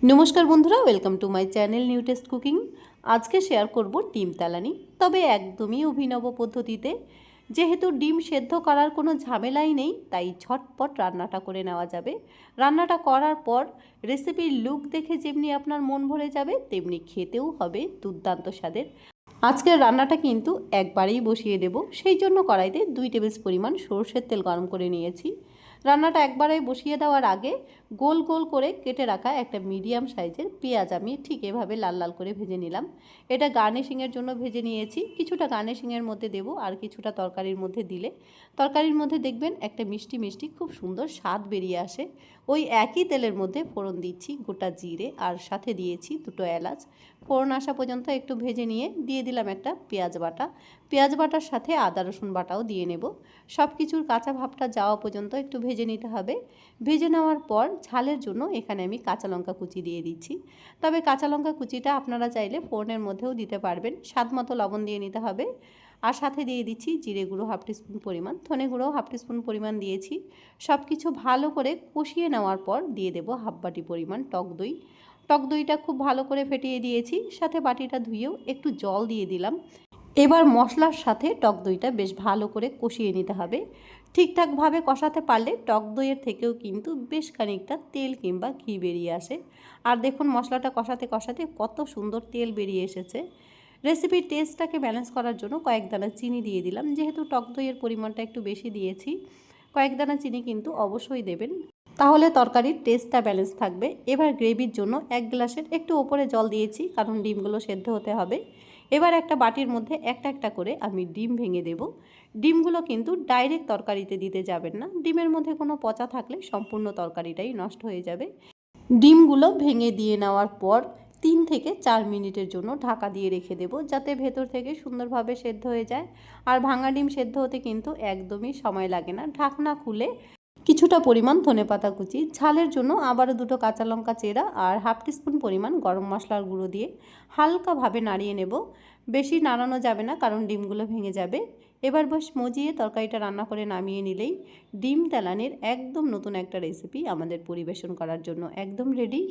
নমস্কার বন্ধুরা, welcome to my channel new test cooking. আজকে শেয়ার করব ডিম তেলানি, তবে একদমই অভিনব পদ্ধতিতে। যেহেতু ডিম সেদ্ধ করার কোনো ঝামেলাই নেই, তাই ঝটপট রান্নাটা করে নেওয়া যাবে। রান্নাটা করার পর রেসিপির লুক দেখে যেমনি আপনার মন ভরে যাবে, তেমনি খেতেও হবে দুর্দান্ত স্বাদের। আজকের রান্নাটা কিন্তু একবারেই বসিয়ে দেব, সেই জন্য কড়াইতে 2 টেবিল পরিমাণ সরষের তেল গরম করে নিয়েছি। রান্নাটা একবারে বসিয়ে দেওয়ার আগে গোল গোল করে কেটে রাখা একটা মিডিয়াম সাইজের পেঁয়াজ আমি ঠিক এভাবে লাল লাল করে ভেজে নিলাম। এটা গার্নিশিংয়ের জন্য ভেজে নিয়েছি। কিছুটা গার্নিশিংয়ের মধ্যে দেব, আর কিছুটা তরকারির মধ্যে দিলে তরকারির মধ্যে দেখবেন একটা মিষ্টি মিষ্টি খুব সুন্দর স্বাদ বেরিয়ে আসে। ওই একই তেলের মধ্যে ফোড়ন দিচ্ছি গোটা জিরে, আর সাথে দিয়েছি 2টো এলাচ। ফোড়ন আসা পর্যন্ত একটু ভেজে নিয়ে দিয়ে দিলাম একটা পেঁয়াজ বাটা। পেঁয়াজ বাটার সাথে আদা রসুন বাটাও দিয়ে নেব। সব কিছুর কাঁচা ভাবটা যাওয়া পর্যন্ত একটু ভেজে নিতে হবে। ভেজে নেওয়ার পর ঝালের জন্য এখানে আমি কাঁচা লঙ্কা কুচি দিয়ে দিচ্ছি। তবে কাঁচা লঙ্কা কুচিটা আপনারা চাইলে ফোড়নের মধ্যেও দিতে পারবেন। স্বাদ মতো লবণ দিয়ে নিতে হবে। আর সাথে দিয়ে দিচ্ছি জিরে গুঁড়ো 1/2 টিস্পুন পরিমাণ, ধনে গুঁড়ো 1/2 টিস্পুন পরিমাণ দিয়েছি। সব কিছু ভালো করে কষিয়ে নেওয়ার পর দিয়ে দেব 1/2 বাটি পরিমাণ টক দই। টক দইটা খুব ভালো করে ফেটিয়ে দিয়েছি, সাথে বাটিটা ধুয়েও একটু জল দিয়ে দিলাম। এবার মশলার সাথে টক দইটা বেশ ভালো করে কষিয়ে নিতে হবে। ঠিকঠাকভাবে কষাতে পারলে টক দইয়ের থেকেও কিন্তু বেশ খানিকটা তেল কিংবা ঘি বেরিয়ে আসে। আর দেখুন মশলাটা কষাতে কষাতে কত সুন্দর তেল বেরিয়ে এসেছে। রেসিপির টেস্টটাকে ব্যালেন্স করার জন্য কয়েক দানা চিনি দিয়ে দিলাম। যেহেতু টক দইয়ের পরিমাণটা একটু বেশি দিয়েছি, কয়েক দানা চিনি কিন্তু অবশ্যই দেবেন, তাহলে তরকারির টেস্টটা ব্যালেন্স থাকবে। এবার গ্রেভির জন্য 1 গ্লাসের একটু ওপরে জল দিয়েছি, কারণ ডিমগুলো সেদ্ধ হতে হবে। এবার একটা বাটির মধ্যে একটা একটা করে আমি ডিম ভেঙে দেব। ডিমগুলো কিন্তু ডাইরেক্ট তরকারিতে দিতে যাবেন না, ডিমের মধ্যে কোনো পচা থাকলে সম্পূর্ণ তরকারিটাই নষ্ট হয়ে যাবে। ডিমগুলো ভেঙে দিয়ে নেওয়ার পর 3 থেকে 4 মিনিটের জন্য ঢাকা দিয়ে রেখে দেব, যাতে ভেতর থেকে সুন্দরভাবে সেদ্ধ হয়ে যায়। আর ভাঙা ডিম সেদ্ধ হতে কিন্তু একদমই সময় লাগে না। ঢাকনা খুলে কিছুটা পরিমাণ ধনেপাতা কুচি, ঝালের জন্য আবারও 2টো কাঁচা লঙ্কা চেরা আর 1/2 টিস্পুন পরিমাণ গরম মশলার গুঁড়ো দিয়ে হালকাভাবে নাড়িয়ে নেব। বেশি নাড়ানো যাবে না, কারণ ডিমগুলো ভেঙে যাবে। এবার বেশ মজিয়ে তরকারিটা রান্না করে নামিয়ে নিলেই ডিম তেলানির একদম নতুন একটা রেসিপি আমাদের পরিবেশন করার জন্য একদম রেডি।